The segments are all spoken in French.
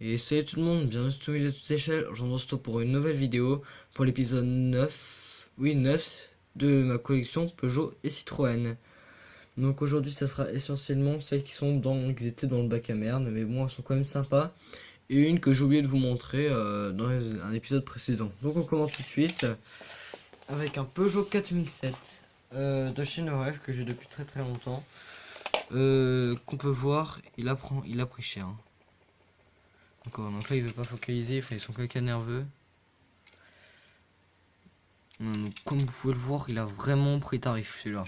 Et salut tout le monde, bienvenue sur Tommy à toute échelle. J'en retrouve pour une nouvelle vidéo pour l'épisode 9, oui 9 de ma collection Peugeot et Citroën. Donc aujourd'hui ça sera essentiellement celles qui sont qui étaient dans le bac à merde, mais bon elles sont quand même sympas. Et une que j'ai oublié de vous montrer dans un épisode précédent. Donc on commence tout de suite avec un Peugeot 4007 de chez Noref que j'ai depuis très longtemps. Qu'on peut voir, il a pris cher. Hein. D'accord, donc là il veut pas focaliser, ils sont caca nerveux. Donc, comme vous pouvez le voir, il a vraiment pris tarif celui-là.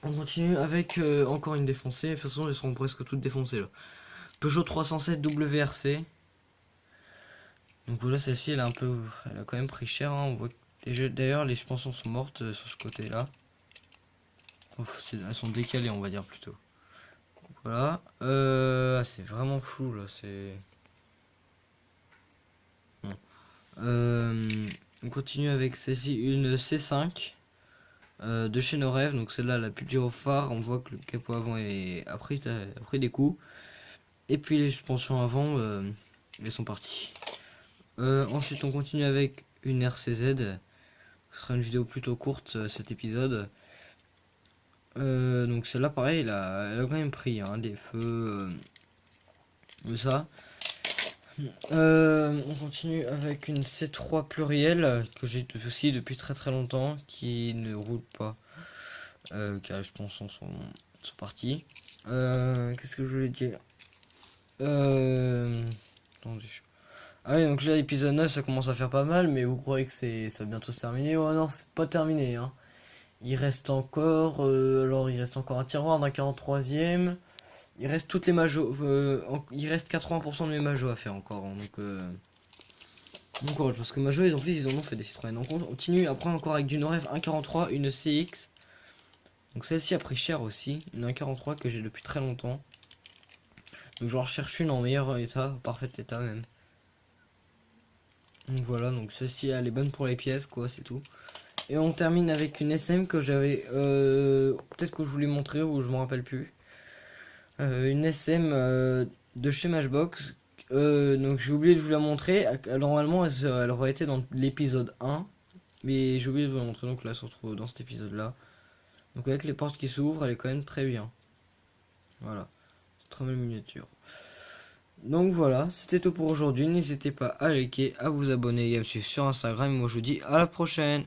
On continue avec encore une défoncée. De toute façon, elles sont presque toutes défoncées là. Peugeot 307 WRC. Donc voilà, celle-ci elle a quand même pris cher. Hein. On voit d'ailleurs les suspensions sont mortes sur ce côté-là. Elles sont décalées, on va dire plutôt. Donc, voilà. C'est vraiment flou là. C'est. Bon. On continue avec celle-ci, une C5 de chez Noref. Donc celle-là, la plus gyrophare. On voit que le capot avant a pris des coups. Et puis les suspensions avant, elles sont parties. Ensuite, on continue avec une RCZ. Ce sera une vidéo plutôt courte cet épisode. Donc celle-là, pareil, elle a quand même pris hein, des feux. Ça. On continue avec une C3 plurielle que j'ai aussi depuis très longtemps qui ne roule pas car les suspensions sont parties. Qu'est-ce que je voulais dire attendez. Ah oui, donc là l'épisode 9 ça commence à faire pas mal, mais vous croyez que ça va bientôt se terminer? Oh non, c'est pas terminé hein. Il reste encore un tiroir d'un 43e. Il reste toutes les majos. Il reste 80% de mes majos à faire encore. Hein, donc courage, parce que majos, en plus, ils en ont fait des Citroën. Donc on continue après encore avec du Noref 143, une CX. Donc celle-ci a pris cher aussi. Une 143 que j'ai depuis très longtemps. Donc j'en recherche une en meilleur état, parfait état même. Donc voilà, donc celle-ci elle est bonne pour les pièces, quoi, c'est tout. Et on termine avec une SM que j'avais. Peut-être que je vous l'ai montré ou je m'en rappelle plus. Une SM de chez Matchbox. Donc j'ai oublié de vous la montrer. Normalement elle aurait été dans l'épisode 1. Mais j'ai oublié de vous la montrer. Donc là elle se retrouve dans cet épisode là. Donc avec les portes qui s'ouvrent, elle est quand même très bien. Voilà. Très belle miniature. Donc voilà, c'était tout pour aujourd'hui. N'hésitez pas à liker, à vous abonner et à me suivre sur Instagram. Moi je vous dis à la prochaine.